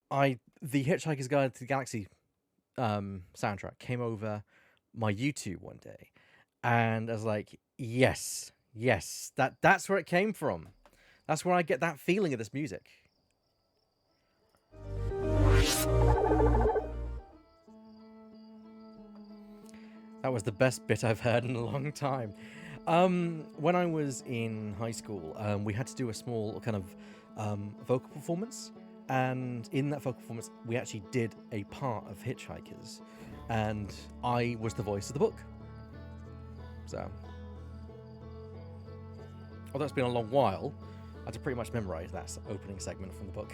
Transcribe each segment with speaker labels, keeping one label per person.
Speaker 1: the Hitchhiker's Guide to the Galaxy soundtrack came over my YouTube one day, and I was like, yes, yes, that's where it came from. That's where I get that feeling of this music. That was the best bit I've heard in a long time. When I was in high school, we had to do a small kind of vocal performance, and in that vocal performance, we actually did a part of Hitchhikers, and I was the voice of the book. So, although it's been a long while, I had to pretty much memorize that opening segment from the book.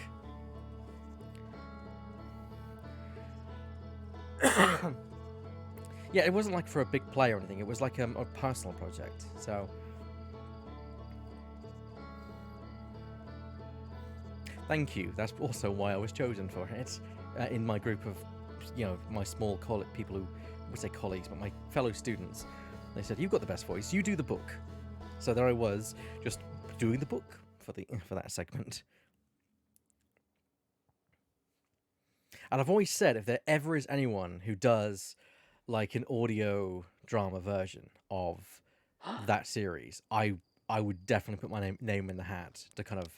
Speaker 1: Yeah, it wasn't like for a big play or anything. It was like a personal project. So, thank you. That's also why I was chosen for it in my group of, my small people who I would say colleagues, but my fellow students. They said, "You've got the best voice. You do the book." So there I was, just doing the book for that segment. And I've always said, if there ever is anyone who does like an audio drama version of that series, I would definitely put my name in the hat to kind of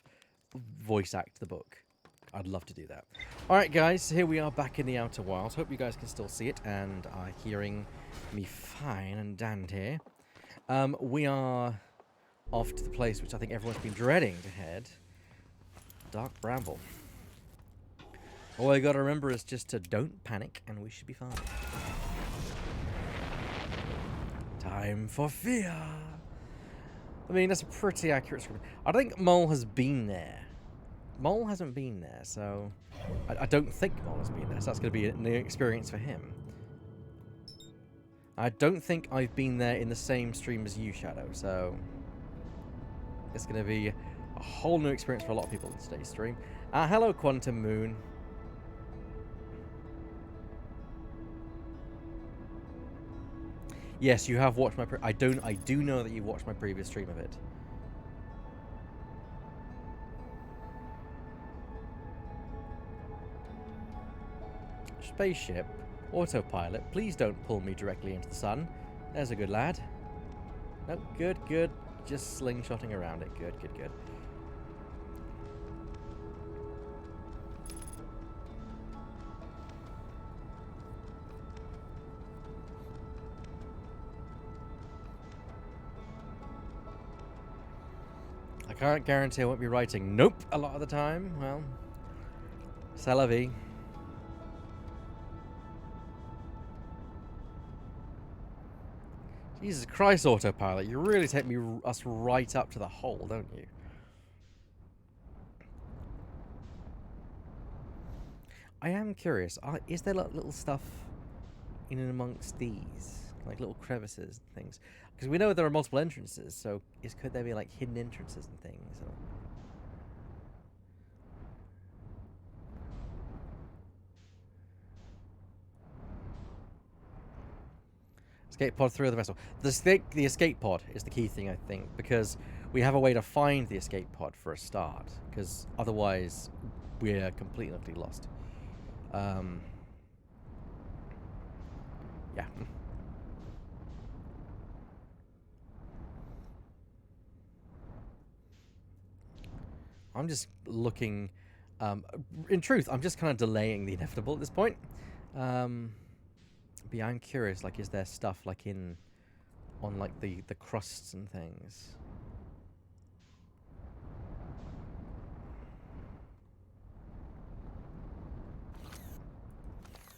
Speaker 1: voice act the book. I'd love to do that. All right, guys, here we are back in the Outer Wilds. Hope you guys can still see it and are hearing me fine and damned here. We are off to the place which I think everyone's been dreading to head. Dark Bramble. All I gotta remember is just to don't panic and we should be fine. Time for fear. I mean, that's a pretty accurate script. I think Mole has been there. Mole hasn't been there, so I don't think Mole has been there, so that's going to be a new experience for him. I don't think I've been there in the same stream as you, Shadow, so it's going to be a whole new experience for a lot of people in today's stream. Hello, Quantum Moon. Yes, you have watched my. I do know that you've watched my previous stream of it. Spaceship, autopilot. Please don't pull me directly into the sun. There's a good lad. No, good, good. Just slingshotting around it. Good, good, good. I can't guarantee I won't be writing nope a lot of the time. Well, c'est la vie. Jesus Christ, autopilot. You really take us right up to the hole, don't you? I am curious. Is there like little stuff in and amongst these? Like little crevices and things? Because we know there are multiple entrances, so could there be like hidden entrances and things? Or... Escape pod 3 of the vessel. The escape pod is the key thing, I think, because we have a way to find the escape pod for a start, because otherwise we're completely lost. Yeah. I'm just looking... in truth, I'm just kind of delaying the inevitable at this point. But yeah, I'm curious, like, is there stuff, like, on, like, the crusts and things?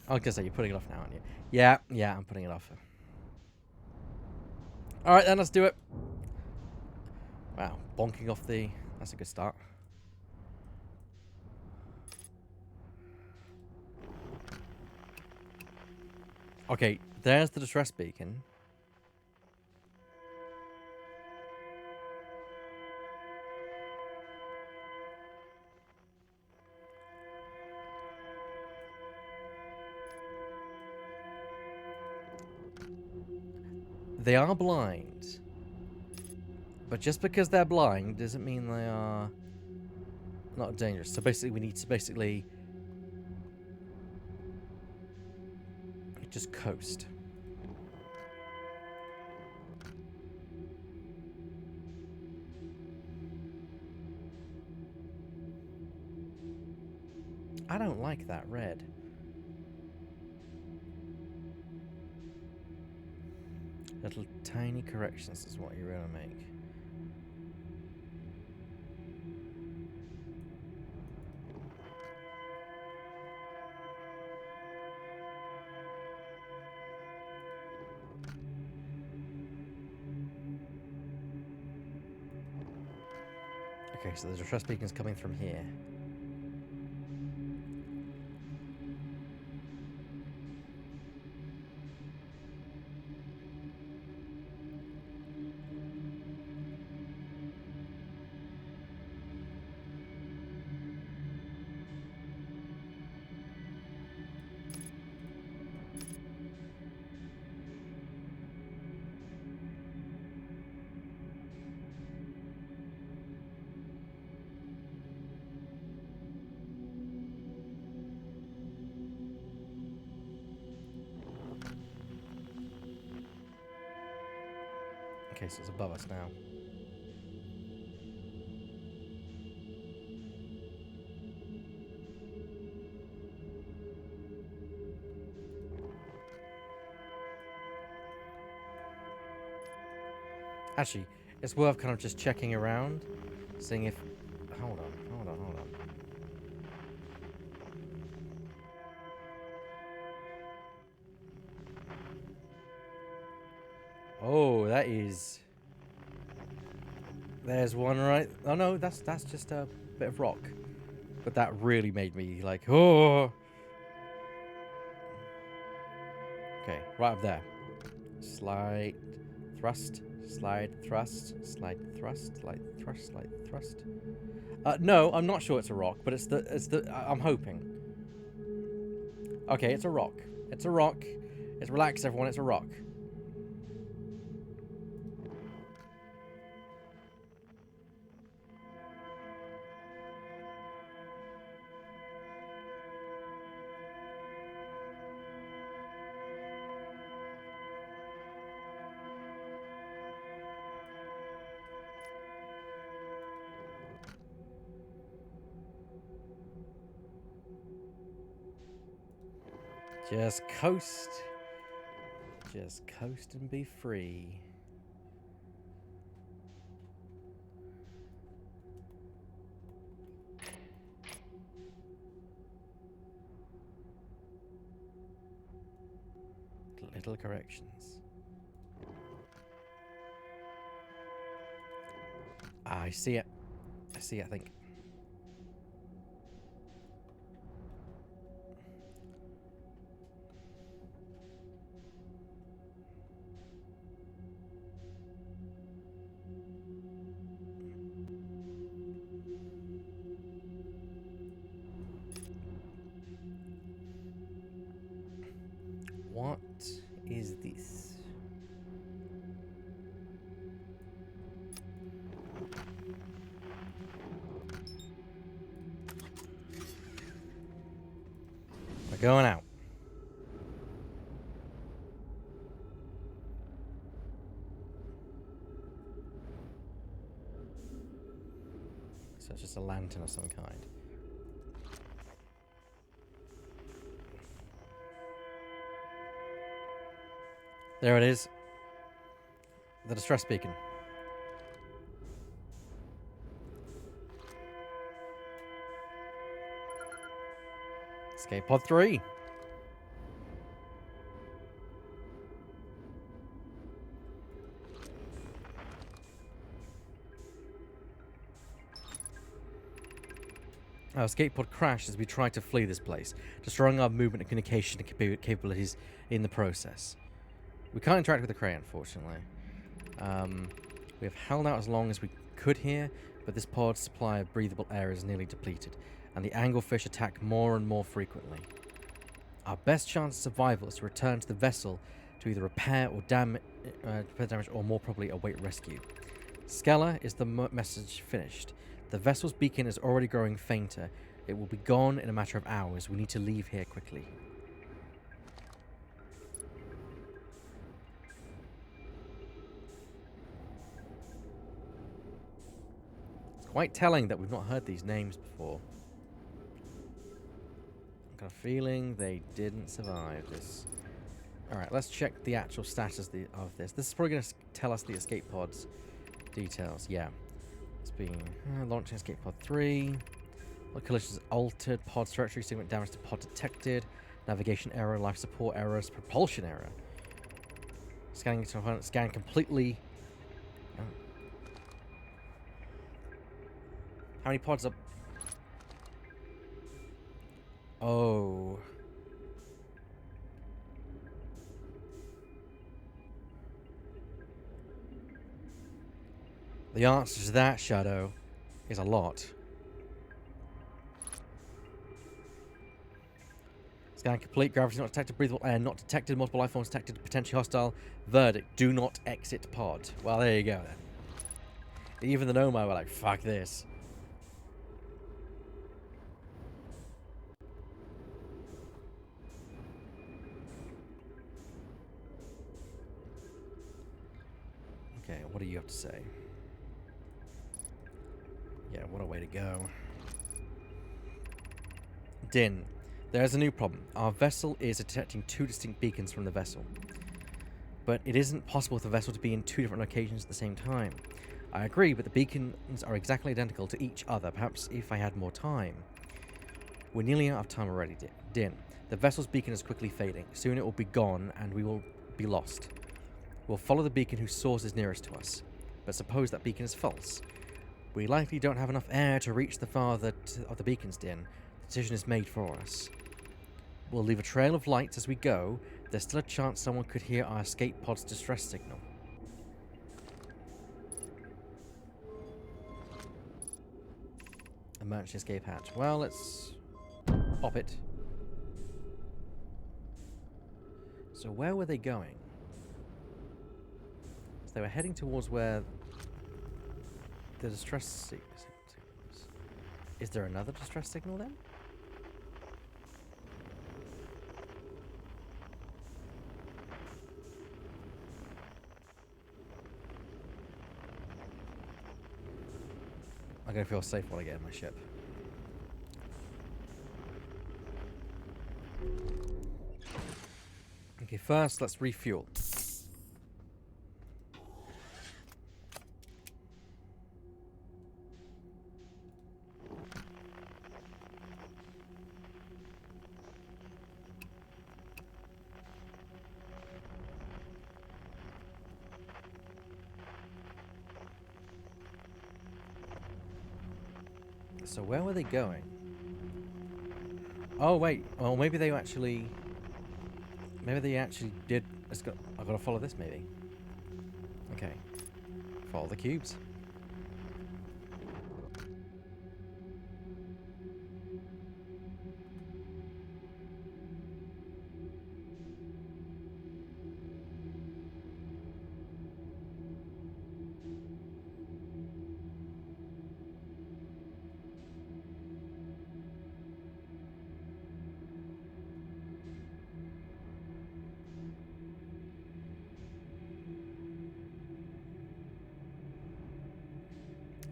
Speaker 1: I was gonna say, you're putting it off now, aren't you? Yeah, I'm putting it off. Alright, then, let's do it. Wow, bonking off the... That's a good start. Okay, there's the distress beacon. They are blind. But just because they're blind doesn't mean they are not dangerous. So basically, we need to just coast. I don't like that red. Little tiny corrections is what you're gonna make. Okay, so the distress beacon's coming from here. Okay, so it's above us now. Actually, it's worth kind of just checking around, seeing if... Hold on. Oh, that is... There's one right... Oh no, that's just a bit of rock. But that really made me like, oh! Okay, right up there. Slide, thrust, slide, thrust, slide, thrust, slide, thrust, slide, thrust. No, I'm not sure it's a rock, but I'm hoping. Okay, it's a rock. It's a rock. It's relax, everyone, it's a rock. Just coast. Just coast and be free. Little corrections. I see it. I see it, I think. What is this? We're going out. So it's just a lantern of some kind. There it is. The distress beacon. Escape pod 3. Our escape pod crashed as we tried to flee this place, destroying our movement and communication capabilities in the process. We can't interact with the crane, unfortunately. We have held out as long as we could here, but this pod's supply of breathable air is nearly depleted, and the anglefish attack more and more frequently. Our best chance of survival is to return to the vessel to either repair damage or more probably await rescue. Skeller, is the message finished? The vessel's beacon is already growing fainter. It will be gone in a matter of hours. We need to leave here quickly. Quite telling that we've not heard these names before. I've got a feeling they didn't survive this. Alright, let's check the actual status of this. This is probably going to tell us the escape pod's details. Yeah. It's been launching escape pod 3. All collisions altered. Pod trajectory, segment damage to pod detected. Navigation error, life support errors, propulsion error. Scanning to opponent, scan completely. Oh. How many pods up? Oh. The answer to that, Shadow, is a lot. Scan complete. Gravity not detected. Breathable air not detected. Multiple life forms detected. Potentially hostile. Verdict: do not exit pod. Well, there you go then. Even the Nomai were like, fuck this. Okay, what do you have to say? Yeah, what a way to go. Din. There's a new problem. Our vessel is detecting 2 distinct beacons from the vessel. But it isn't possible for the vessel to be in 2 different locations at the same time. I agree, but the beacons are exactly identical to each other. Perhaps if I had more time. We're nearly out of time already, Din. The vessel's beacon is quickly fading. Soon it will be gone and we will be lost. We'll follow the beacon whose source is nearest to us. But suppose that beacon is false. We likely don't have enough air to reach the farther of the beacon's din. The decision is made for us. We'll leave a trail of lights as we go. There's still a chance someone could hear our escape pod's distress signal. Emergency escape hatch. Well, let's pop it. So where were they going? So they were heading towards where the distress signal was. Is there another distress signal then? I'm gonna feel safe when I get in my ship. Okay, first let's refuel. So where were they going? Oh wait, well maybe they actually did. I've got to follow this maybe. Okay, follow the cubes.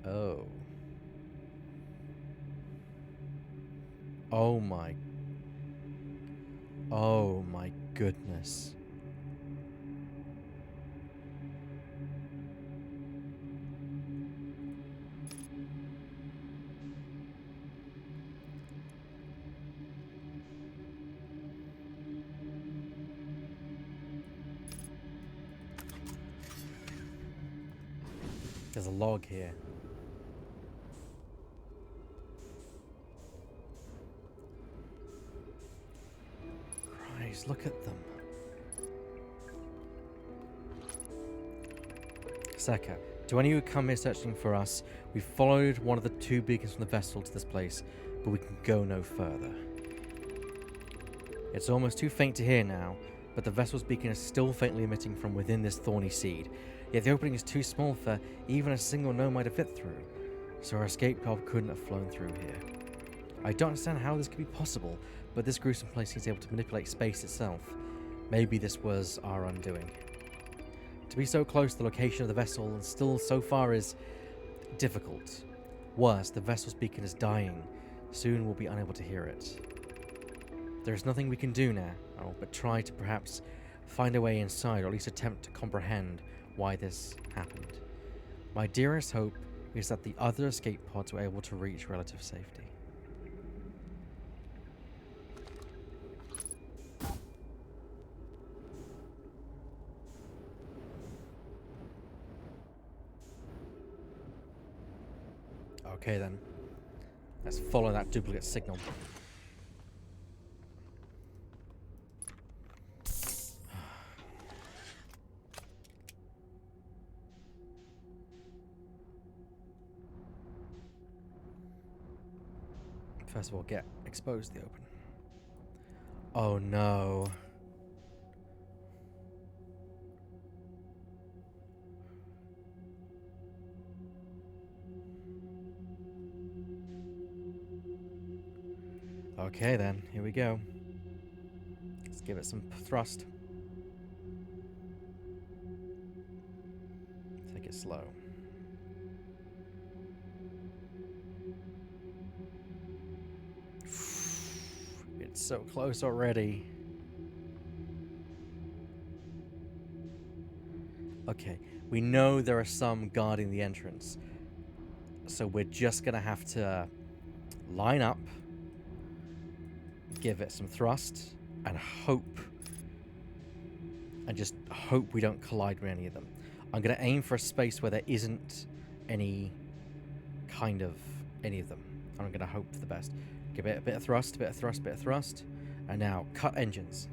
Speaker 1: Oh. Oh my. Oh my goodness. There's a log here. Christ, look at them. Seka, to any who come here searching for us, we followed one of the 2 beacons from the vessel to this place, but we can go no further. It's almost too faint to hear now, but the vessel's beacon is still faintly emitting from within this thorny seed. Yet the opening is too small for even a single nomad to fit through, so our escape pod couldn't have flown through here. I don't understand how this could be possible, but this gruesome place seems able to manipulate space itself. Maybe this was our undoing. To be so close to the location of the vessel and still so far is difficult. Worse, the vessel's beacon is dying. Soon we'll be unable to hear it. There is nothing we can do now, but try to perhaps find a way inside, or at least attempt to comprehend why this happened. My dearest hope is that the other escape pods were able to reach relative safety. Okay then. Let's follow that duplicate signal. First of all, get exposed to the open. Oh no. Okay then, here we go. Let's give it some thrust. Take it slow. It's so close already. Okay, we know there are some guarding the entrance. So we're just gonna have to line up, give it some thrust, and hope. And just hope we don't collide with any of them. I'm gonna aim for a space where there isn't any kind of any of them. I'm gonna hope for the best. Give it a bit of thrust, bit of thrust, bit of thrust. And now, cut engines.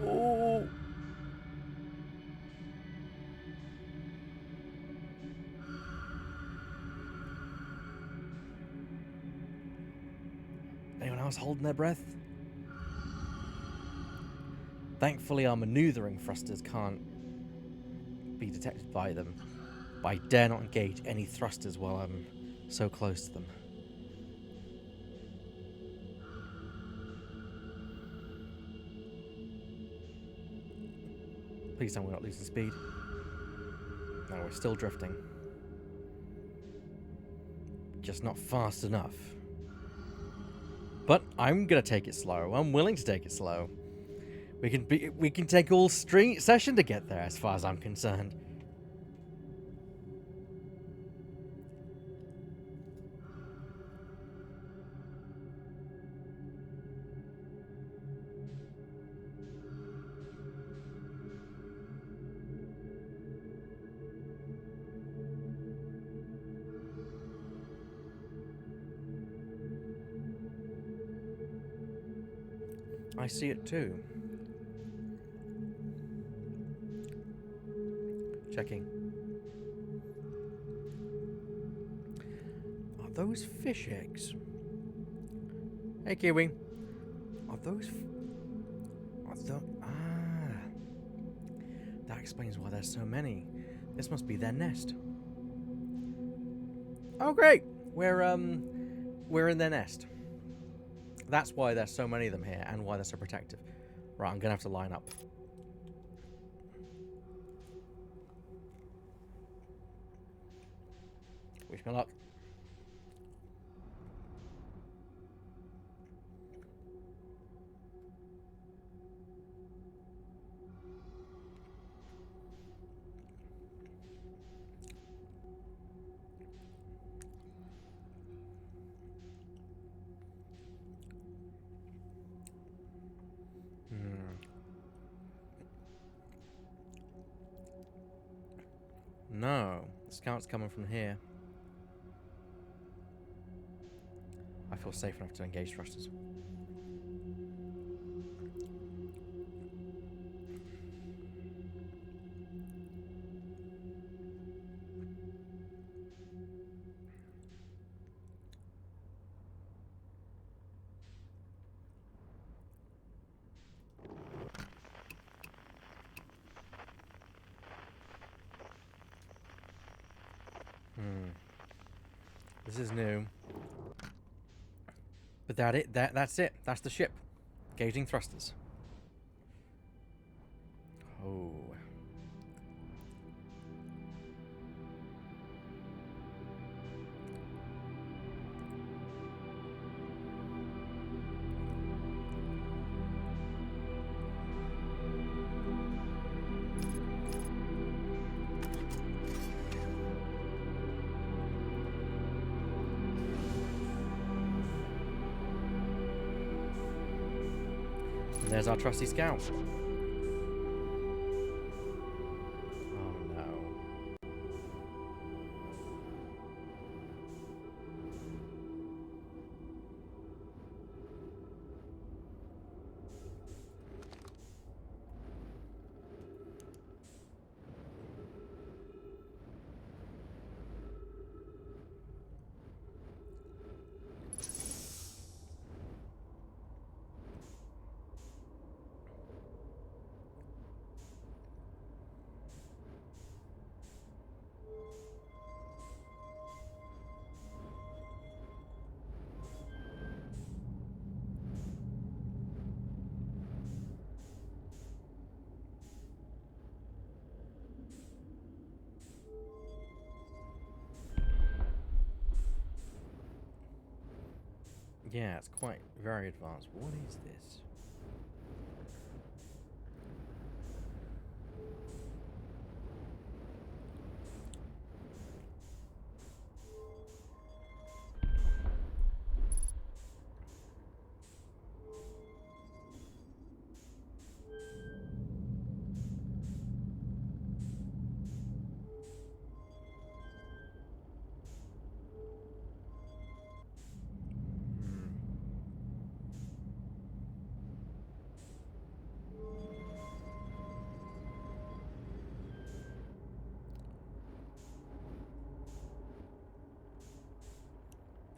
Speaker 1: Oh! Anyone else holding their breath? Thankfully, our maneuvering thrusters can't be detected by them. But I dare not engage any thrusters while I'm so close to them. Please tell me we're not losing speed. No, we're still drifting. Just not fast enough. But I'm gonna take it slow. I'm willing to take it slow. We can take all session to get there, as far as I'm concerned. I see it too. Checking. Are those fish eggs? Hey, Kiwi. Are those... That explains why there's so many. This must be their nest. Oh, great! We're in their nest. That's why there's so many of them here, and why they're so protective. Right, I'm gonna have to line up. Wish me luck. No, the scout's coming from here. I feel safe enough to engage thrusters. is new. But that's it. That's the ship. Gauging thrusters. Oh. And there's our trusty scout. Oh no. Yeah, it's quite very advanced. What is this?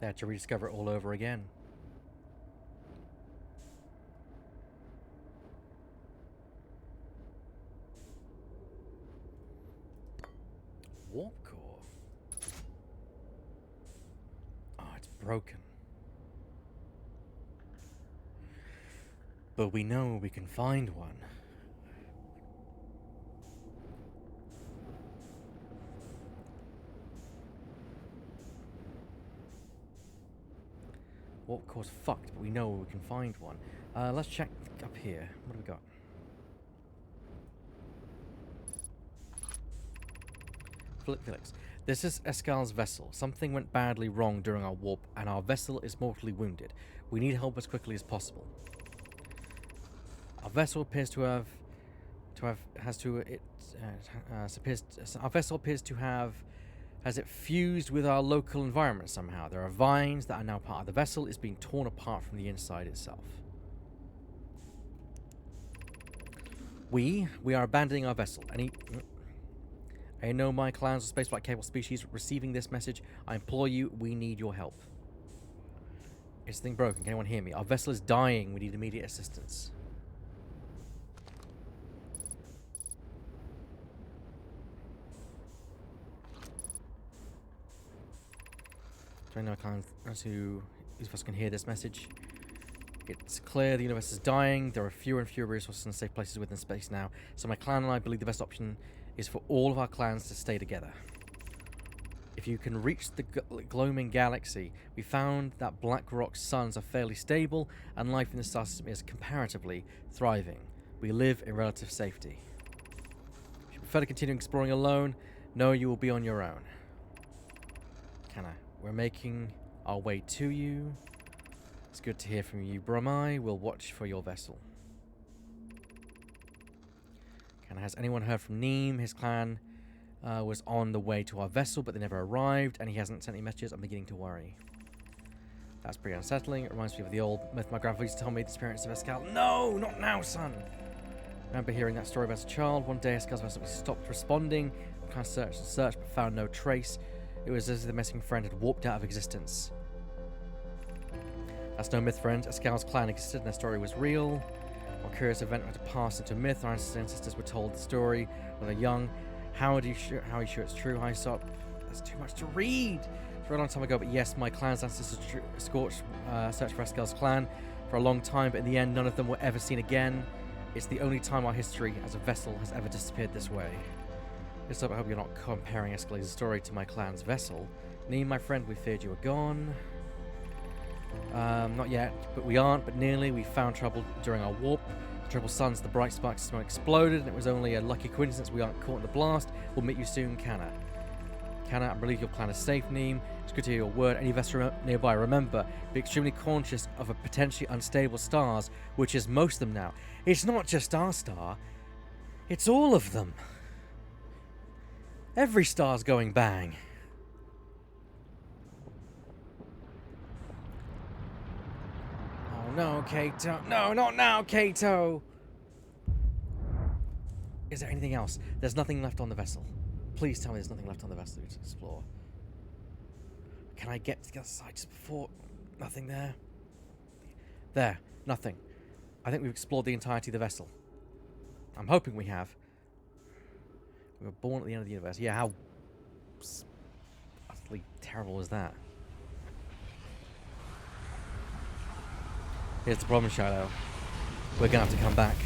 Speaker 1: They had to rediscover it all over again. Warp core. Oh, it's broken. But we know we can find one. Warp core's fucked, but we know we can find one. Let's check up here. What do we got? Felix, this is Escal's vessel. Something went badly wrong during our warp, and our vessel is mortally wounded. We need help as quickly as possible. Our vessel appears to have has it fused with our local environment somehow. There are vines that are now part of the vessel. It's being torn apart from the inside itself. We are abandoning our vessel. I know my clans of spaceflight capable species receiving this message. I implore you, we need your help. Is the thing broken? Can anyone hear me? Our vessel is dying. We need immediate assistance. Do I know clans who of us can hear this message? It's clear the universe is dying. There are fewer and fewer resources and safe places within space now. So my clan and I believe the best option is for all of our clans to stay together. If you can reach the gloaming galaxy, we found that black rock suns are fairly stable and life in the star system is comparatively thriving. We live in relative safety. If you prefer to continue exploring alone, know you will be on your own. We're making our way to you. It's good to hear from you, Brahmai. We'll watch for your vessel. Has anyone heard from Neem? His clan was on the way to our vessel, but they never arrived, and he hasn't sent any messages. I'm beginning to worry. That's pretty unsettling. It reminds me of the old myth my grandfather used to tell me, the experience of Escal. No, not now, son! I remember hearing that story about a child. One day, Escal's vessel stopped responding. We kind of searched and searched, but found no trace. It was as if the missing friend had warped out of existence. That's no myth, friend. Escal's clan existed, and their story was real. A curious event had to pass into myth. Our ancestors were told the story when they were young. How are you sure it's true? There's too much to read. very long time ago, but yes, my clan's ancestors searched for Eskel's clan for a long time, but in the end, none of them were ever seen again. It's the only time our history as a vessel has ever disappeared this way. Just I hope you're not comparing Eskel's story to my clan's vessel. Nee, my friend, we feared you were gone. Not yet, but we aren't, but nearly. We found trouble during our warp. The triple suns, the bright sparks of smoke exploded, and it was only a lucky coincidence we aren't caught in the blast. We'll meet you soon, Kana. Kana, I believe your clan is safe, Neem. It's good to hear your word. Any vessel nearby, remember, be extremely conscious of a potentially unstable stars, which is most of them now. It's not just our star, it's all of them. Every star's going bang. Oh no, Kato. No, not now, Kato! Is there anything else? There's nothing left on the vessel. Please tell me there's nothing left on the vessel to explore. Can I get to the other side just before? Nothing there. There. Nothing. I think we've explored the entirety of the vessel. I'm hoping we have. We were born at the end of the universe. Yeah, how utterly terrible was that? Here's the problem, Shadow. We're gonna have to come back.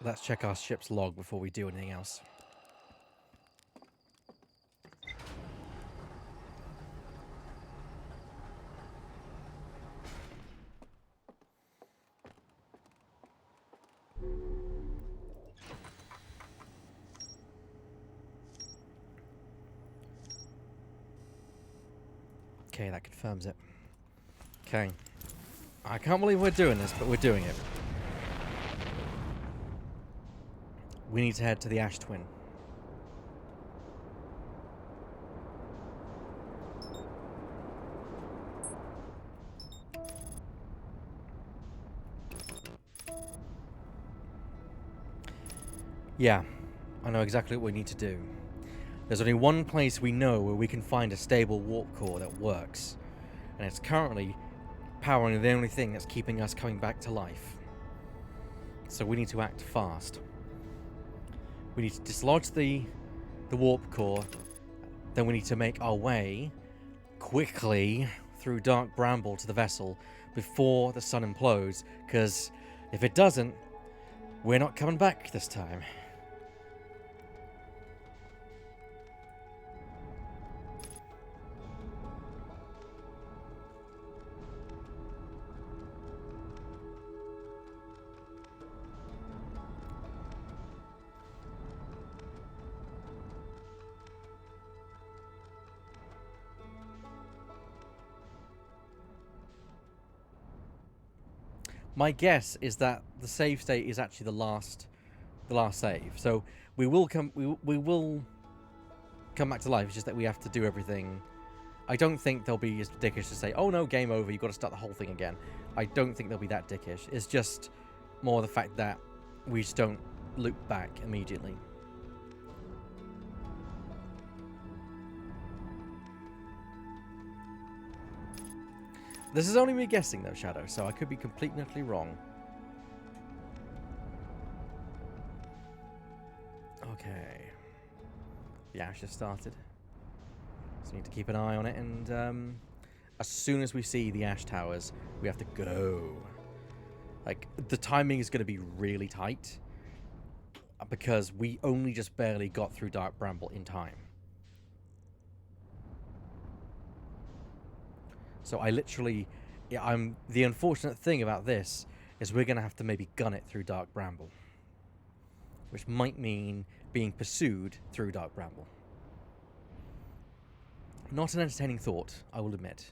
Speaker 1: Let's check our ship's log before we do anything else. Okay, that confirms it. Okay. I can't believe we're doing this, but we're doing it. We need to head to the Ash Twin. Yeah, I know exactly what we need to do. There's only one place we know where we can find a stable warp core that works, and it's currently powering the only thing that's keeping us coming back to life. So we need to act fast. We need to dislodge the warp core, then we need to make our way quickly through dark bramble to the vessel before the sun implodes, because if it doesn't, we're not coming back this time. My guess is that the save state is actually the last save. So we will come back to life. It's just that we have to do everything. I don't think they'll be as dickish to say, "Oh no, game over. You've got to start the whole thing again." I don't think they'll be that dickish. It's just more the fact that we just don't loop back immediately. This is only me guessing, though, Shadow, so I could be completely and utterly wrong. Okay. The ash has started. So we need to keep an eye on it, and as soon as we see the ash towers, we have to go. Like, the timing is going to be really tight, because we only just barely got through Dark Bramble in time. So I literally, the unfortunate thing about this is we're going to have to maybe gun it through Dark Bramble, which might mean being pursued through Dark Bramble. Not an entertaining thought, I will admit.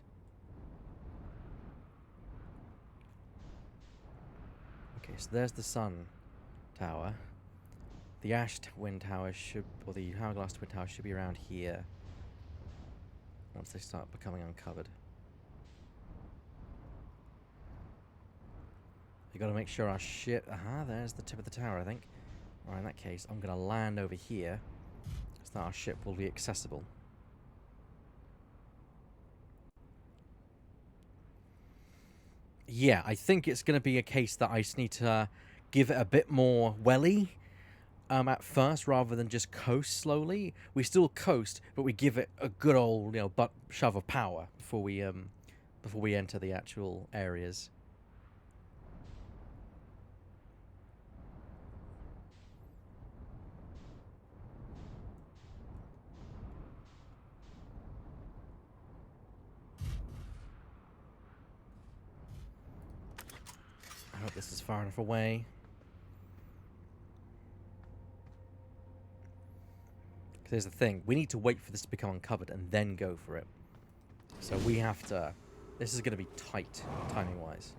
Speaker 1: Okay, so there's the sun tower. The ash wind tower should, or the hourglass twin tower should be around here. Once they start becoming uncovered. We got to make sure our ship. Aha, there's the tip of the tower, I think. Alright, in that case, I'm gonna land over here, so that our ship will be accessible. Yeah, I think it's going to be a case that I just need to give it a bit more welly at first, rather than just coast slowly. We still coast, but we give it a good old, butt shove of power before we enter the actual areas. I hope this is far enough away. Because here's the thing. We need to wait for this to become uncovered and then go for it. So we have to... This is going to be tight, timing-wise.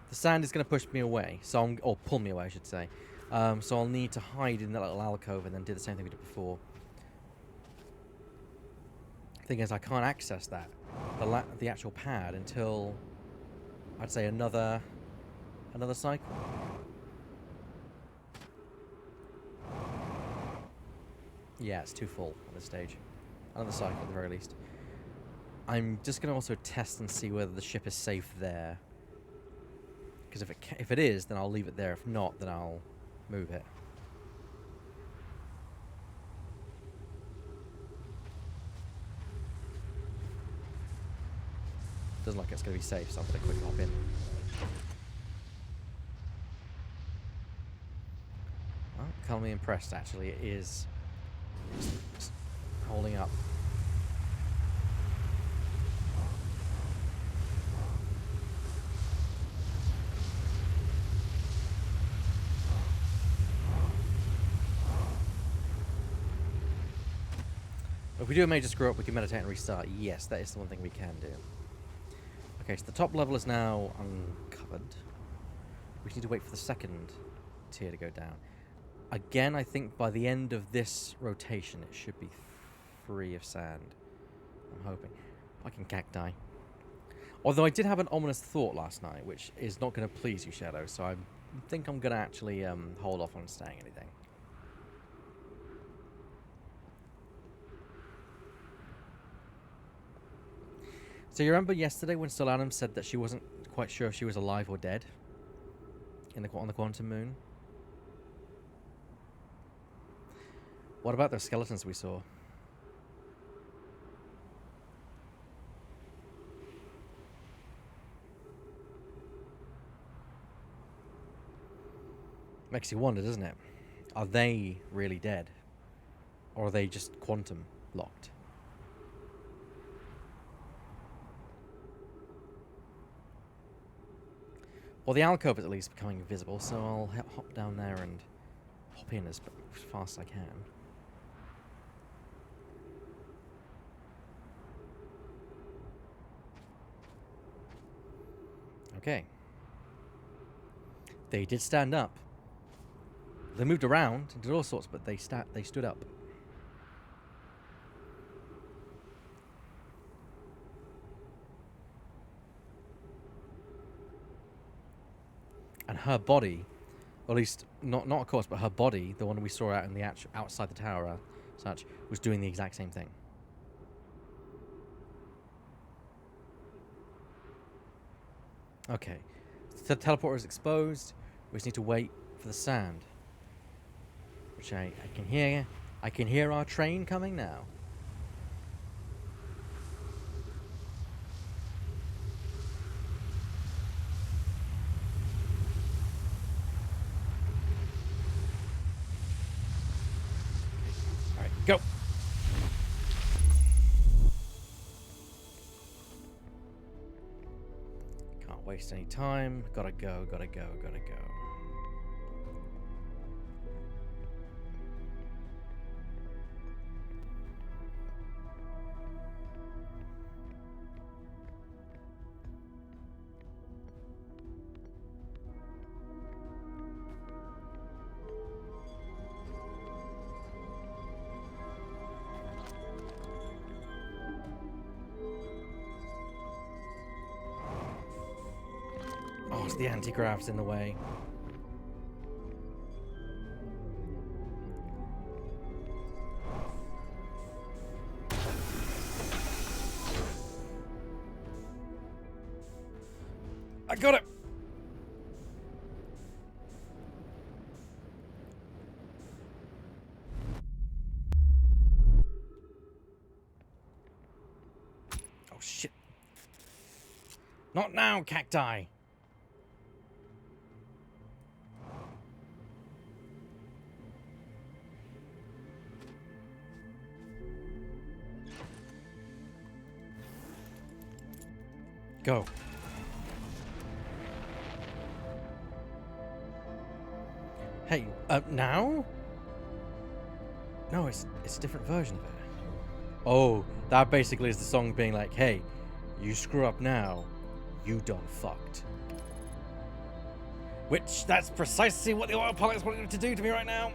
Speaker 1: The sand is going to push me away, or pull me away, I should say. So I'll need to hide in that little alcove and then do the same thing we did before. Thing is, I can't access that, the actual pad, until I'd say another cycle. Yeah, it's too full at this stage. Another cycle at the very least. I'm just going to also test and see whether the ship is safe there. Because if it is, then I'll leave it there. If not, then I'll move it. Doesn't look like it's going to be safe, so I'm going to quickly hop in. Well, calmly impressed, actually. It is holding up. If we do a major screw up, we can meditate and restart. Yes, that is the one thing we can do. Okay, so the top level is now uncovered. We need to wait for the second tier to go down. Again, I think by the end of this rotation, it should be free of sand. I'm hoping. Fucking cacti. Although I did have an ominous thought last night, which is not going to please you, Shadow, so I think I'm going to actually hold off on saying anything. So you remember yesterday when Solanum said that she wasn't quite sure if she was alive or dead on the quantum moon? What about those skeletons we saw? Makes you wonder, doesn't it? Are they really dead? Or are they just quantum locked? Well, the alcove is at least becoming visible, so I'll hop down there and hop in as fast as I can. Okay. They did stand up. They moved around and did all sorts, but they stood up. And her body, or at least not of course, but her body, the one we saw out in the outside the tower, such, was doing the exact same thing. Okay, the teleporter is exposed. We just need to wait for the sand, which I can hear. I can hear our train coming now. Go. Can't wait waste any time. Gotta go, gotta go, gotta go. Oh, it's the anti-grav's in the way. I got it! Oh, shit. Not now, cacti! Go. Hey, now? No, it's a different version of it. Oh, that basically is the song being like, hey, you screw up now, you done fucked. Which, that's precisely what the autopilot's wanting to do to me right now.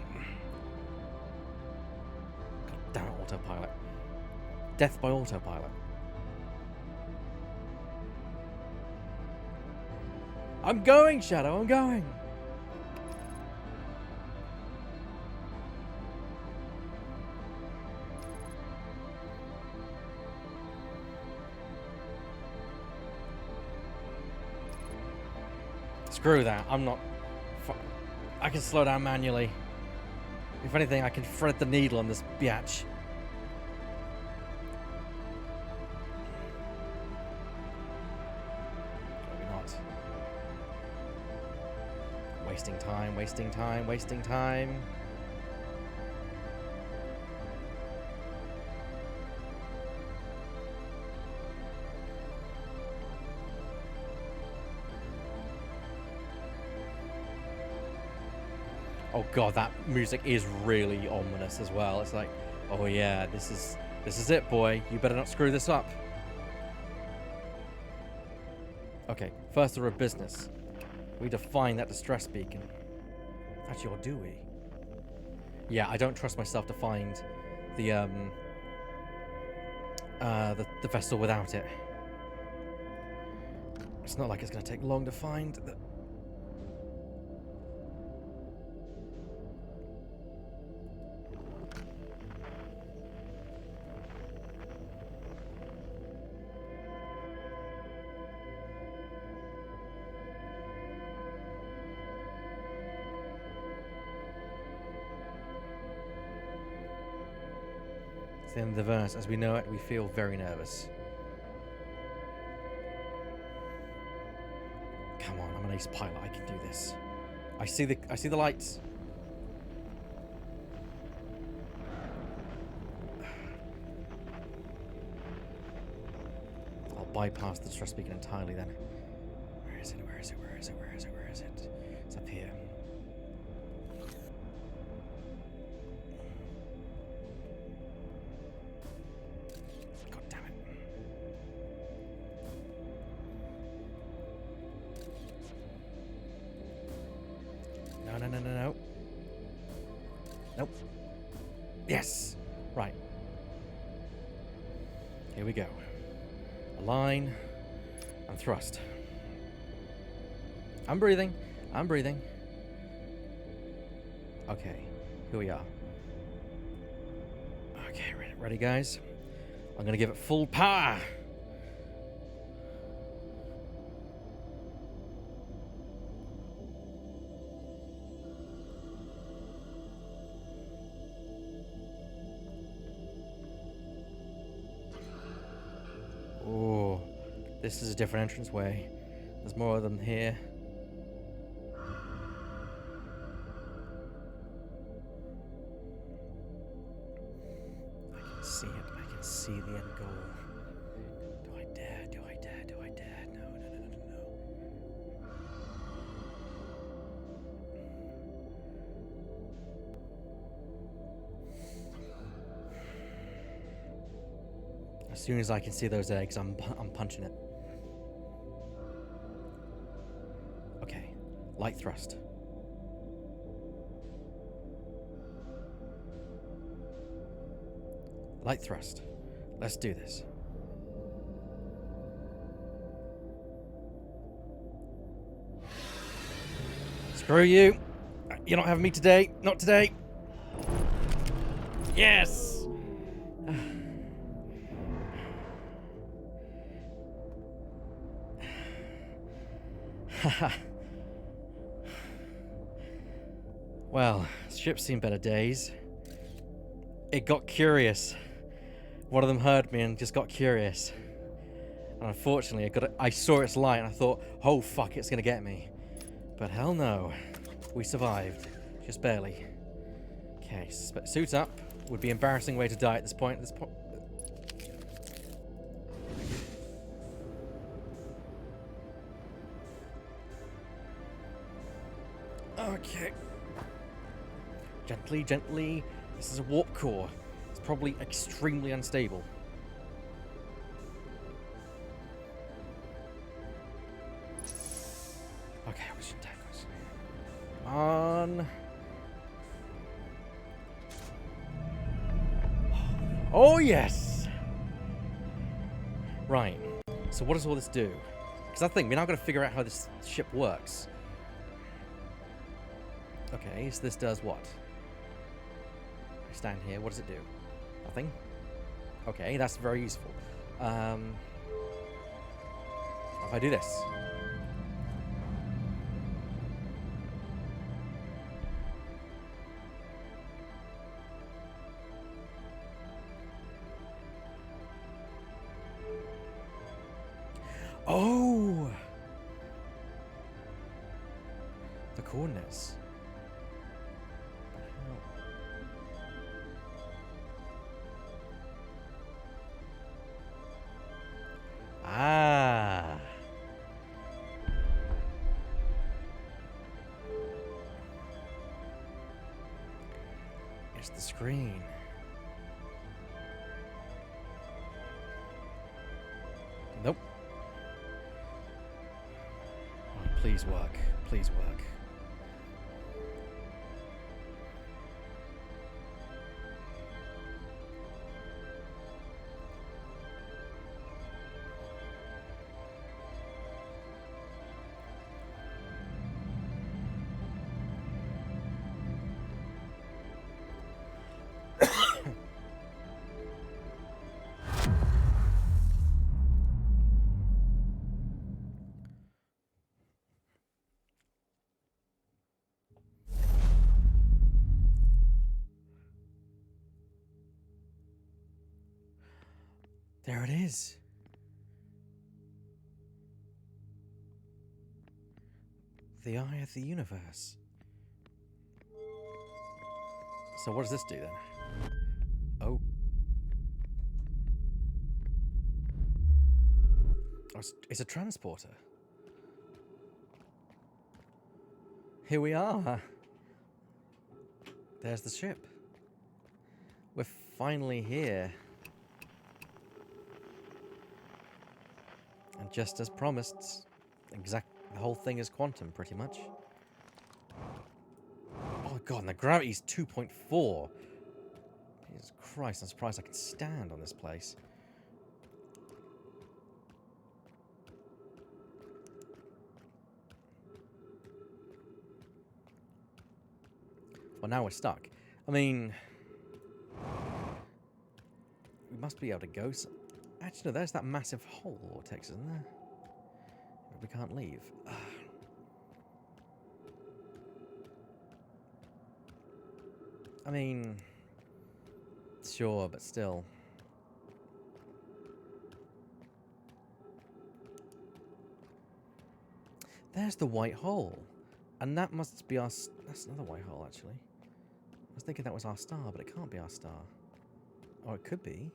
Speaker 1: God damn it, autopilot. Death by autopilot. I'm going, Shadow, I'm going. Screw that, I'm not... I can slow down manually. If anything, I can thread the needle on this biatch. Maybe not. Wasting time, wasting time, wasting time. Oh god, that music is really ominous as well. It's like, oh yeah, this is it, boy. You better not screw this up. Okay, first order of business. We define that distress beacon. Actually, or do we? Yeah, I don't trust myself to find the vessel without it. It's not like it's going to take long to find. It's the end of the verse. As we know it, we feel very nervous. Come on, I'm an ace pilot. I can do this. I see the lights. I'll bypass the distress beacon entirely then. Where is it? Where is it? Where is it? Where is it? Where is it? It's up here. God damn it. No, no, no, no, no. Nope. Yes! Right. Here we go. Align and thrust. I'm breathing. I'm breathing. Okay. Here we are. Okay, ready guys? I'm gonna give it full power. Oh, this is a different entranceway. There's more of them here. I can see it. I can see the end goal. Do I dare? Do I dare? Do I dare? No, no, no, no, no, no. As soon as I can see those eggs, I'm punching it. Okay, light thrust. Light thrust. Let's do this. Screw you. You're not having me today. Not today. Yes! Well, ship's seen better days. It got curious. One of them heard me and just got curious. And unfortunately, I saw its light and I thought, oh fuck, it's gonna get me. But hell no. We survived. Just barely. Okay, suit up. Would be an embarrassing way to die at this point. Okay. Gently, gently. This is a warp core. It's probably extremely unstable. Okay, we should take this. Come on. Oh, yes! Right. So what does all this do? Because I think we're now going to figure out how this ship works. Okay, so this does what? I stand here. What does it do? Nothing? Okay, that's very useful. What if I do this? Oh! The coordinates. Ah. It's the screen. Nope. Oh, please work. Please work. There it is. The eye of the universe. So what does this do then? Oh. It's a transporter. Here we are. There's the ship. We're finally here. And just as promised, the whole thing is quantum, pretty much. Oh god, and the gravity's 2.4. Jesus Christ, I'm surprised I can stand on this place. Well, now we're stuck. I mean, we must be able to go. Actually, no, there's that massive hole vortex, isn't there? We can't leave. I mean, sure, but still. There's the white hole. And that must be our... That's another white hole, actually. I was thinking that was our star, but it can't be our star. Or it could be.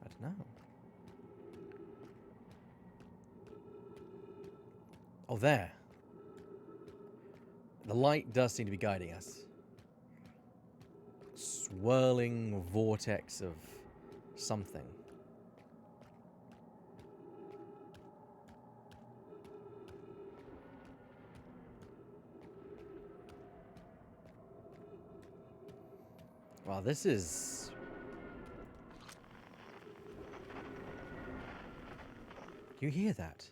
Speaker 1: I don't know. Oh, there. The light does seem to be guiding us. Swirling vortex of something. Well, this is... You hear that?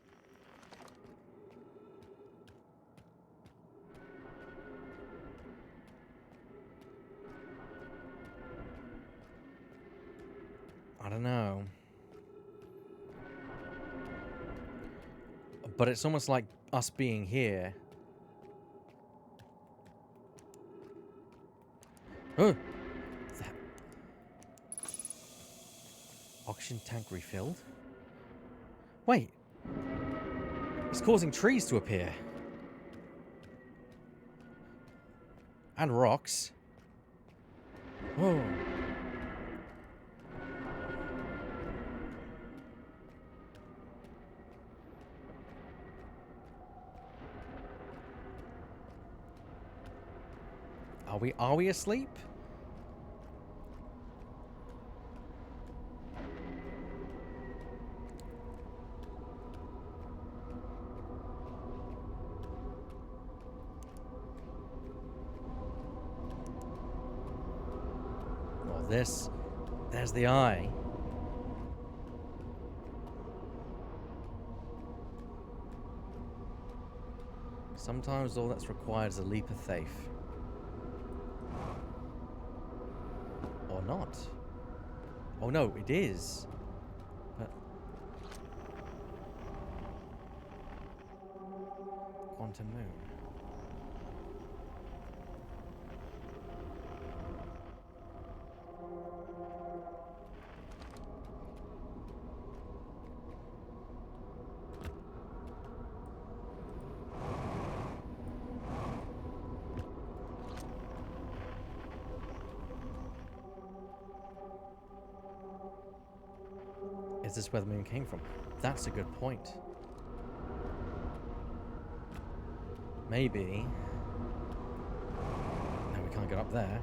Speaker 1: I don't know. But it's almost like us being here. Oh! That... Oxygen tank refilled? Wait! It's causing trees to appear. And rocks. Oh. Are we asleep? Well, there's the eye. Sometimes all that's required is a leap of faith. Or not. Oh no, it is. But... Quantum moon. Is this where the moon came from? That's a good point. Maybe. No, we can't get up there.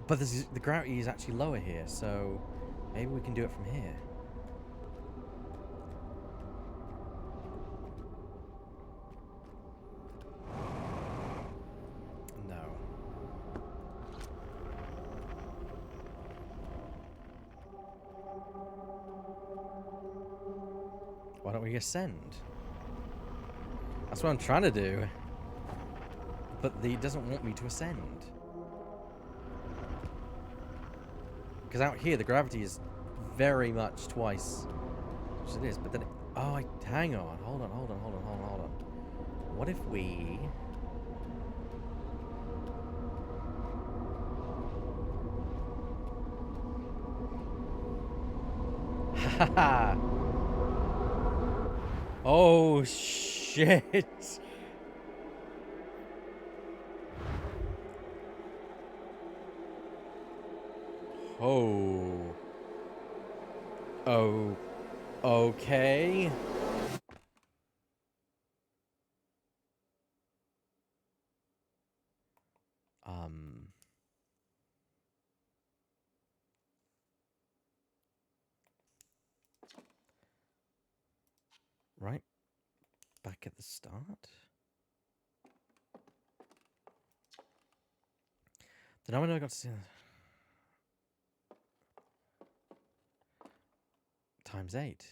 Speaker 1: But the gravity is actually lower here, so maybe we can do it from here. No. Why don't we ascend? That's what I'm trying to do. But it doesn't want me to ascend. Because out here, the gravity is very much twice as it is. But then... Oh, hang on. Hold on. What if we... Haha! Oh, shit! Oh. Oh. Okay. Right. Back at the start. Did I got to see times 8.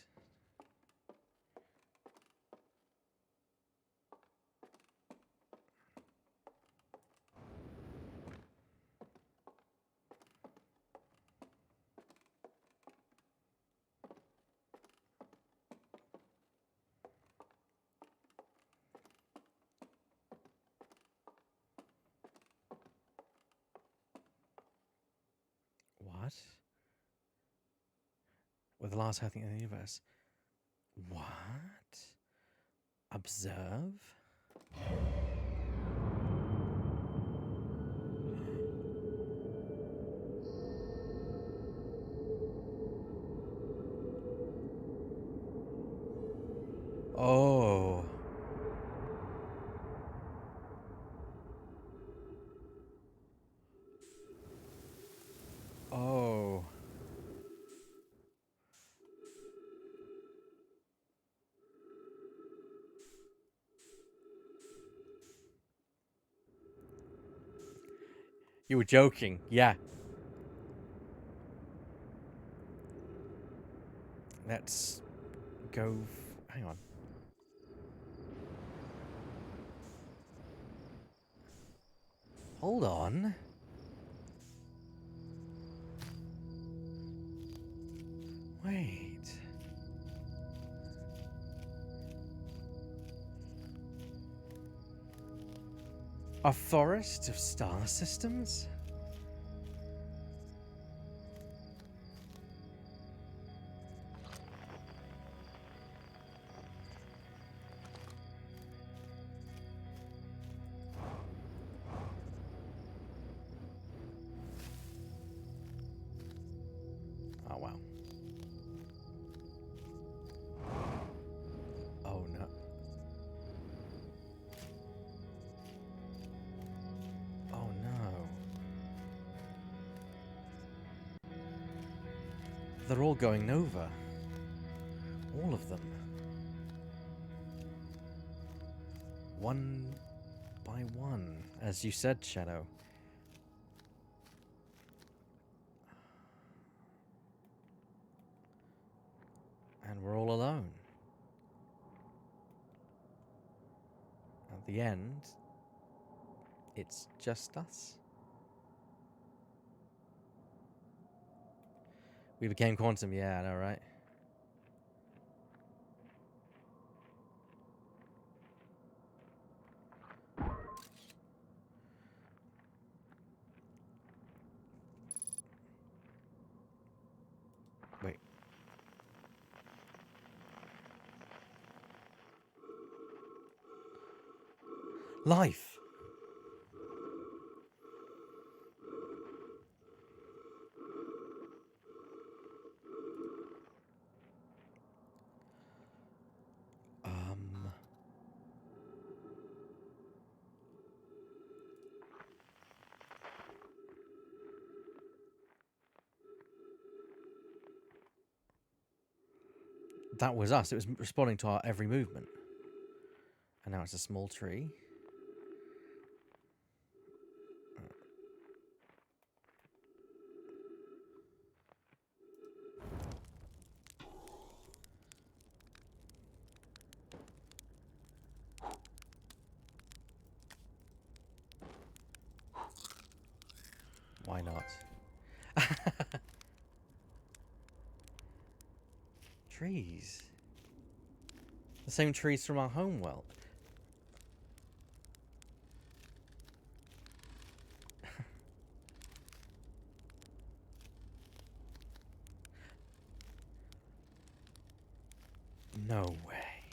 Speaker 1: What? We're the last healthy in the universe. What? Observe? Oh. Oh. You were joking. Yeah. Let's go... Hang on. Hold on. Wait. A forest of star systems? Oh, wow. Oh, no. Oh, no. They're all going over. All of them. One by one, as you said, Shadow. And we're all alone. At the end, it's just us. We became quantum, yeah, I know, right? Wait. Life! That was us. It was responding to our every movement. And now it's a small tree. Why not? Trees. The same trees from our homeworld. No way.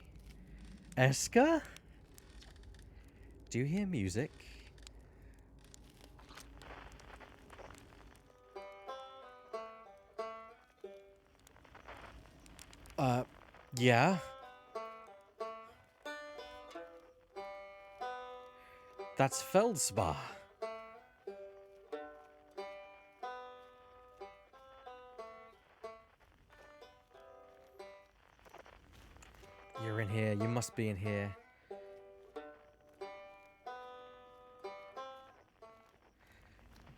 Speaker 1: Eska? Do you hear music? Yeah. That's Feldspar. You're in here. You must be in here.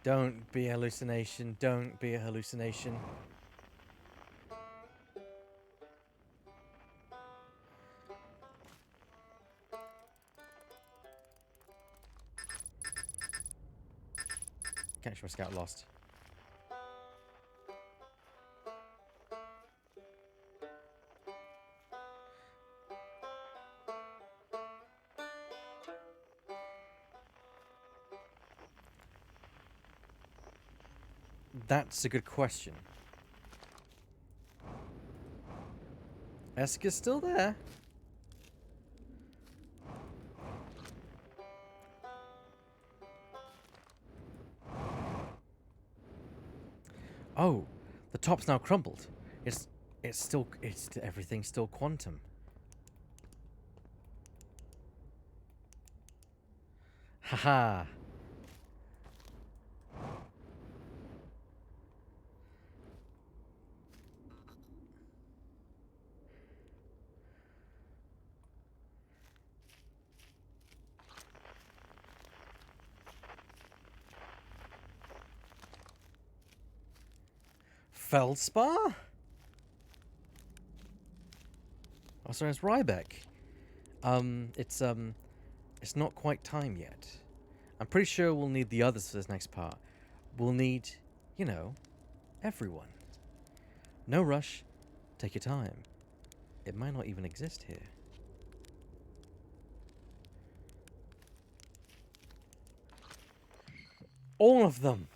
Speaker 1: Don't be a hallucination. Don't be a hallucination. Catch my scout lost. That's a good question. Eska's still there. Oh, the top's now crumbled. It's everything's still quantum. Haha. Feldspar? Oh, sorry, it's Rybeck. It's not quite time yet. I'm pretty sure we'll need the others for this next part. We'll need, you know, everyone. No rush. Take your time. It might not even exist here. All of them!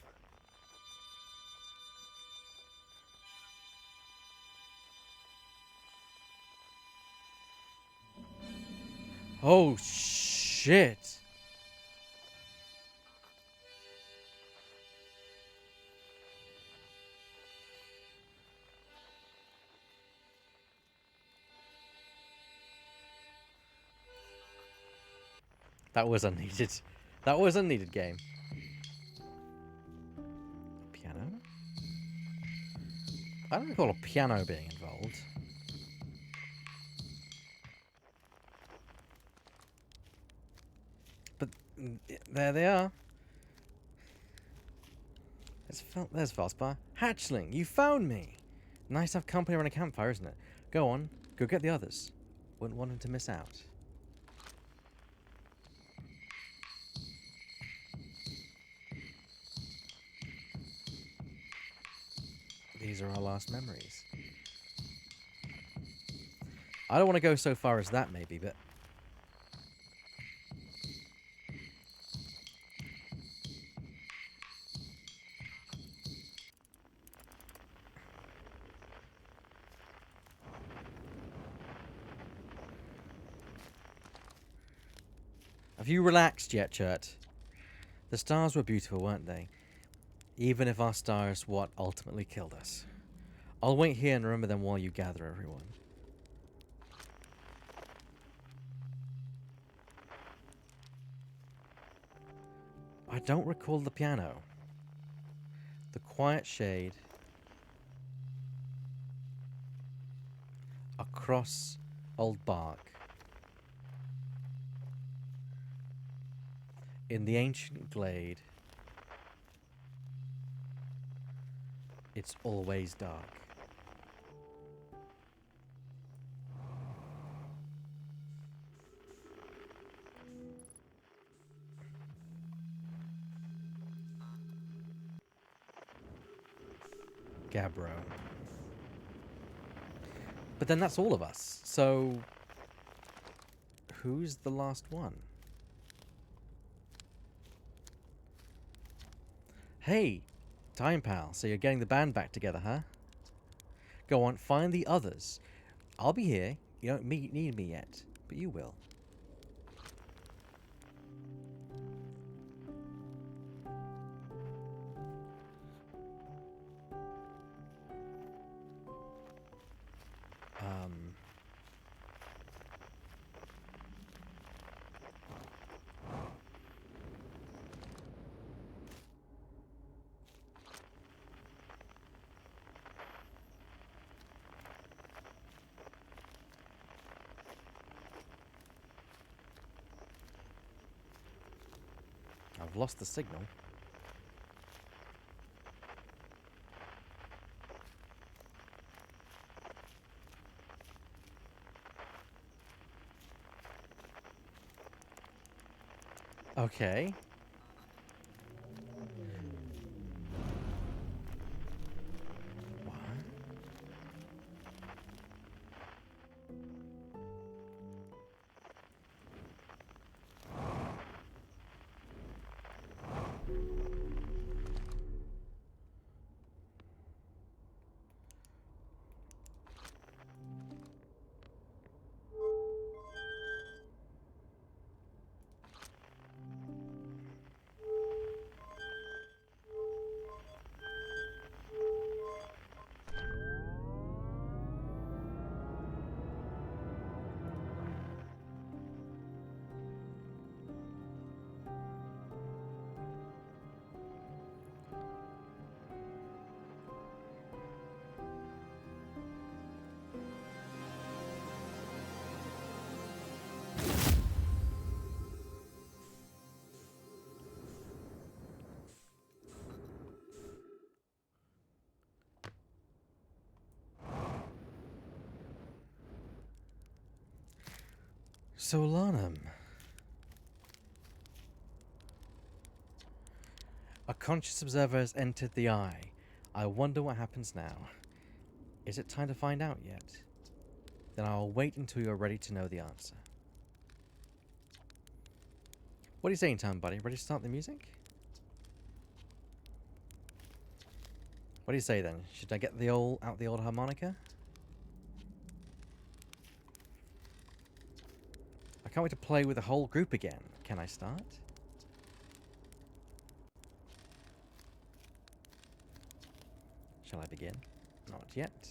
Speaker 1: Oh, shit! That was unneeded. That was unneeded, game. Piano? I don't recall a piano being involved. But there they are. There's Valspar. Hatchling, you found me! Nice to have company around a campfire, isn't it? Go on, go get the others. Wouldn't want him to miss out. These are our last memories. I don't want to go so far as that, maybe, but... Have you relaxed yet, Chert? The stars were beautiful, weren't they? Even if our star is what ultimately killed us. I'll wait here and remember them while you gather everyone. I don't recall the piano. The quiet shade. Across old bark. In the ancient glade. It's always dark. Gabbro. But then that's all of us. So, who's the last one? Hey, time pal. So you're getting the band back together, huh? Go on, find the others. I'll be here. You don't need me yet, but you will. I've lost the signal. Okay. What? Solanum. A conscious observer has entered the eye. I wonder what happens now. Is it time to find out yet? Then I'll wait until you're ready to know the answer. What are you saying, Tom, buddy? Ready to start the music? What do you say then? Should I get out the old harmonica? I can't wait to play with the whole group again. Can I start? Shall I begin? Not yet.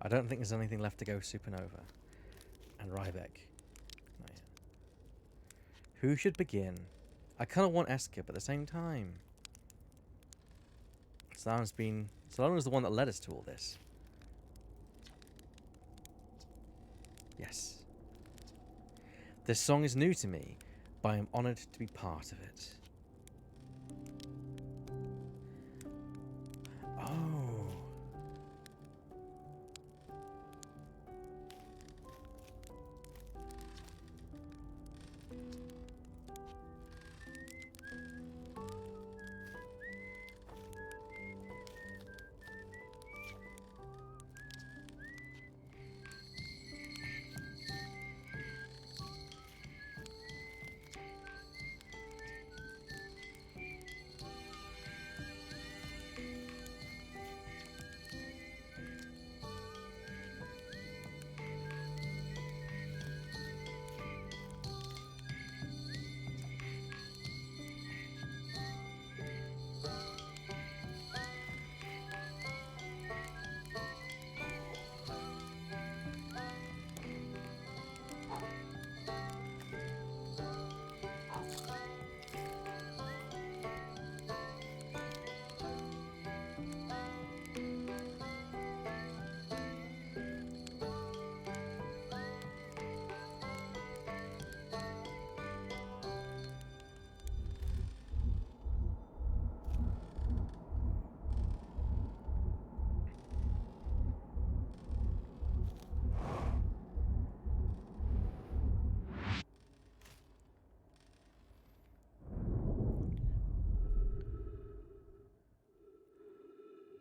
Speaker 1: I don't think there's anything left to go Supernova. And Ryback. Not yet. Who should begin? I kind of want Esker, but at the same time... Solana was the one that led us to all this. Yes. This song is new to me, but I am honoured to be part of it. Oh.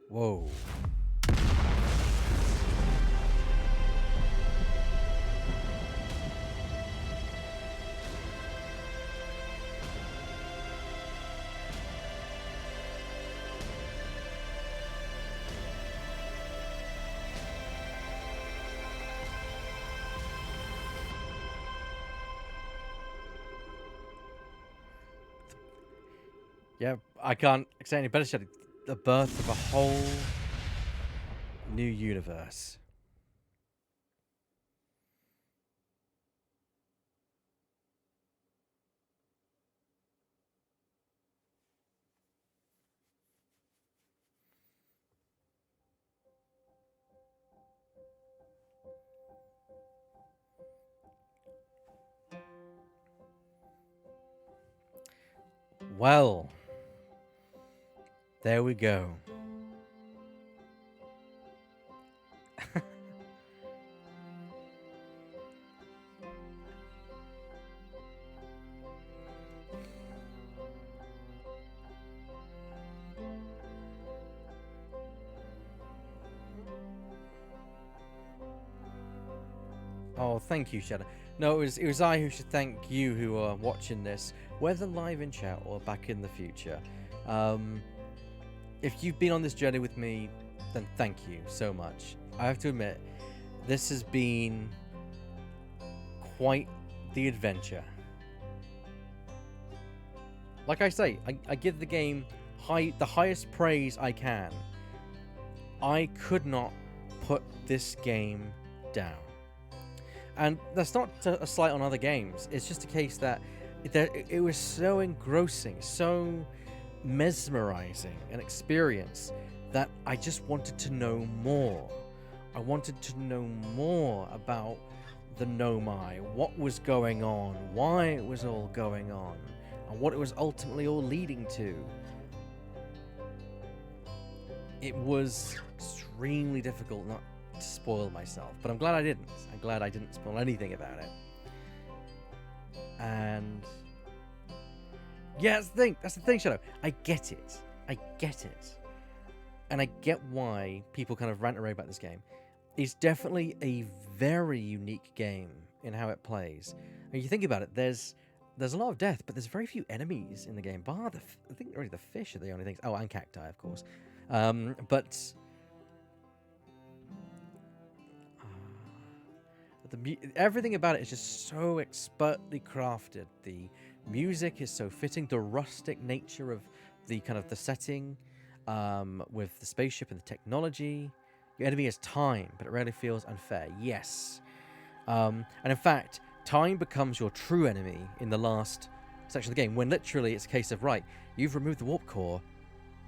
Speaker 1: Whoa. Yeah, I can't say any better. Said the birth of a whole new universe. Well, there we go. Oh, thank you, Shadow. No, it was I who should thank you who are watching this, whether live in chat or back in the future. If you've been on this journey with me, then thank you so much. I have to admit, this has been quite the adventure. Like I say, I give the game the highest praise I can. I could not put this game down. And that's not a slight on other games. It's just a case that it was so engrossing, so mesmerizing an experience that I just wanted to know more. I wanted to know more about the Nomai, what was going on, why it was all going on, and what it was ultimately all leading to. It was extremely difficult to spoil myself, but I'm glad I didn't. I'm glad I didn't spoil anything about it. And yeah, that's the thing. That's the thing, Shadow. I get it. And I get why people kind of rant and rave about this game. It's definitely a very unique game in how it plays. And you think about it, there's a lot of death, but there's very few enemies in the game. Bar I think really the fish are the only things. Oh, and cacti, of course. But everything about it is just so expertly crafted. The music is so fitting. The rustic nature of the kind of the setting, with the spaceship and the technology. Your enemy has time, but it rarely feels unfair. Yes. And in fact, time becomes your true enemy in the last section of the game, when literally it's a case of, right, you've removed the warp core.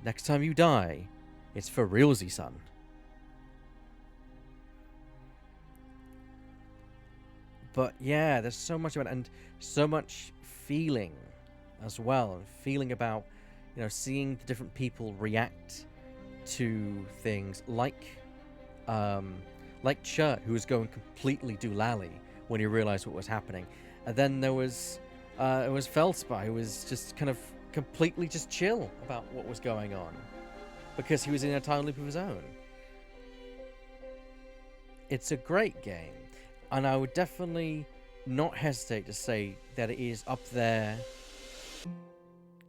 Speaker 1: Next time you die, it's for realsy, son. But yeah, there's so much about it, and so much feeling as well, and feeling about, seeing the different people react to things like Chert, who was going completely doolally when he realized what was happening. And then there was Feldspar, who was just kind of completely just chill about what was going on because he was in a time loop of his own. It's a great game, and I would definitely not hesitate to say that it is up there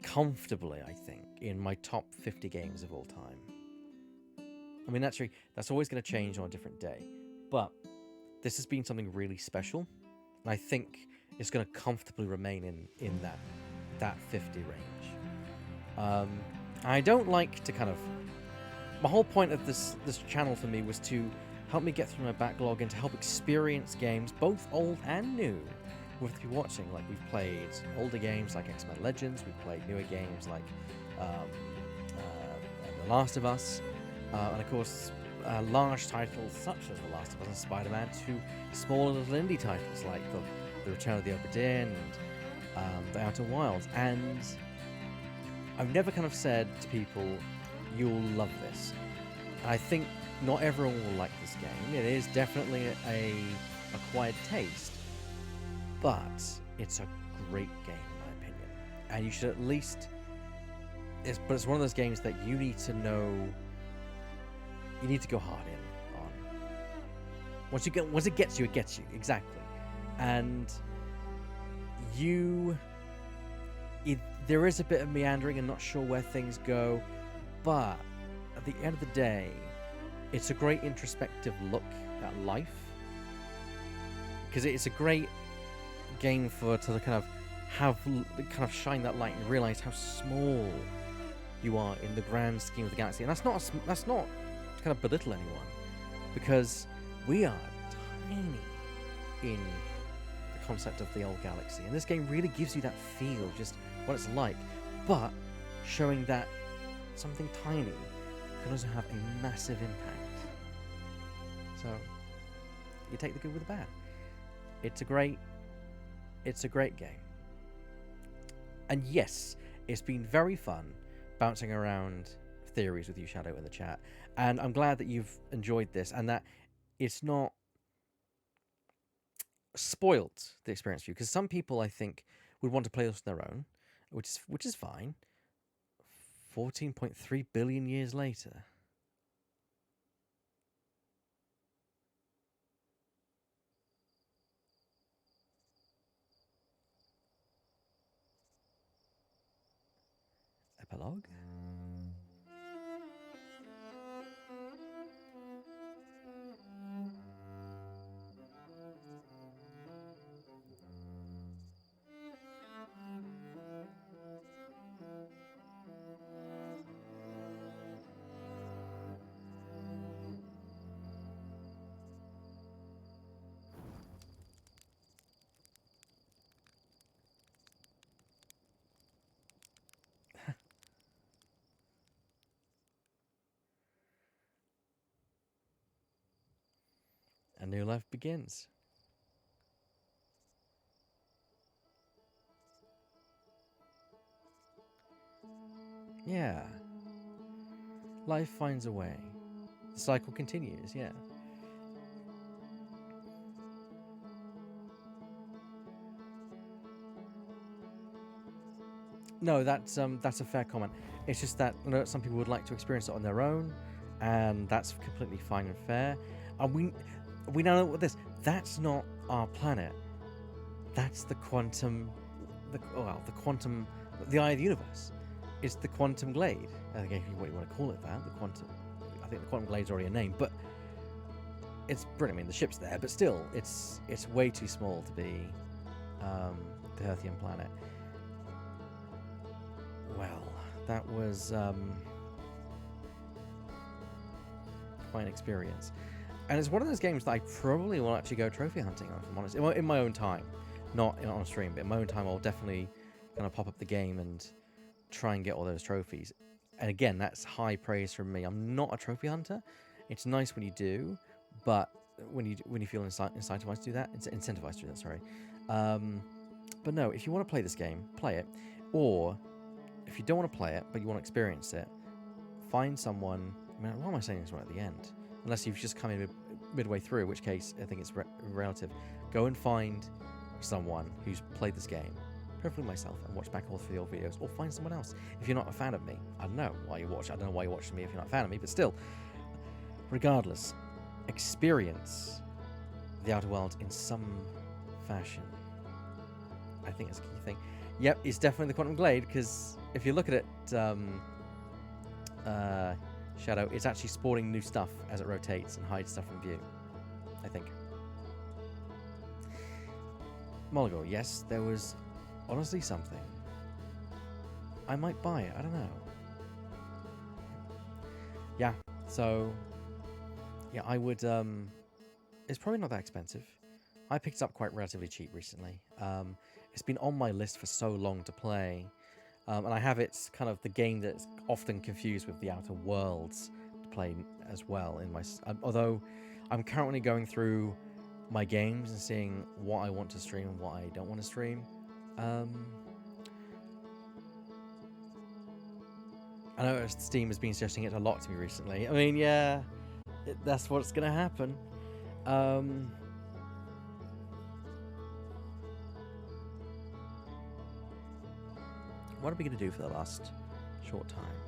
Speaker 1: comfortably, I think, in my top 50 games of all time. I mean, that's always going to change on a different day, but this has been something really special, and I think it's going to comfortably remain in that 50 range. I don't like to kind of... My whole point of this channel for me was to help me get through my backlog and to help experience games, both old and new, with people watching. Like, we've played older games like X-Men Legends, we've played newer games like The Last of Us, and of course large titles such as The Last of Us and Spider-Man, to smaller little indie titles like the Return of the Obra Dinn and The Outer Wilds. And I've never kind of said to people, you'll love this. I think not everyone will like this game. It is definitely a acquired taste, but it's a great game in my opinion. And you should at least... But it's one of those games that you need to know... You need to go hard in on. Once it gets you, it gets you. Exactly. And there is a bit of meandering and not sure where things go, but at the end of the day, it's a great introspective look at life. Because it's a great game to kind of shine that light and realize how small you are in the grand scheme of the galaxy. And that's not to kind of belittle anyone, because we are tiny in the concept of the old galaxy, and this game really gives you that feel, just what it's like, but showing that something tiny can also have a massive impact. So you take the good with the bad. It's a great game. And yes, it's been very fun bouncing around theories with you, Shadow, in the chat. And I'm glad that you've enjoyed this and that it's not spoilt the experience for you. Because some people, I think, would want to play this on their own, which is fine. 14.3 billion years later. Epilogue? A new life begins. Yeah. Life finds a way. The cycle continues, yeah. No, that's a fair comment. It's just that some people would like to experience it on their own, and that's completely fine and fair. And we now know what this. That's not our planet. That's the quantum, the quantum, the eye of the universe. It's the quantum glade. I think what you want to call it, that the quantum. I think the quantum glade's already a name, but it's brilliant. I mean, the ship's there, but still, it's way too small to be the Earthian planet. Well, that was quite an experience. And it's one of those games that I probably will actually go trophy hunting on, if I'm honest. In my own time. Not on stream, but in my own time, I'll definitely kind of pop up the game and try and get all those trophies. And again, that's high praise from me. I'm not a trophy hunter. It's nice when you do, but when you feel incentivized to do that, incentivized to do that, sorry. But no, if you want to play this game, play it. Or if you don't want to play it, but you want to experience it, find someone. I mean, why am I saying this right at the end? Unless you've just come in midway through, in which case I think it's relative. Go and find someone who's played this game, preferably myself, and watch back all the old videos, or find someone else. If you're not a fan of me, I don't know why you're watching me if you're not a fan of me, but still, regardless, experience the Outer Worlds in some fashion. I think that's a key thing. Yep, it's definitely the Quantum Glade, because if you look at it, Shadow, it's actually spawning new stuff as it rotates and hides stuff from view, I think. Mulligan, yes, there was honestly something. I might buy it, I don't know. Yeah, so yeah, I would it's probably not that expensive. I picked it up quite relatively cheap recently. It's been on my list for so long to play. And I have it's kind of the game that's often confused with the Outer Worlds to play as well in my although I'm currently going through my games and seeing what I want to stream and what I don't want to stream. I know Steam has been suggesting it a lot to me recently. I mean, yeah, that's what's going to happen. What are we going to do for the last short time?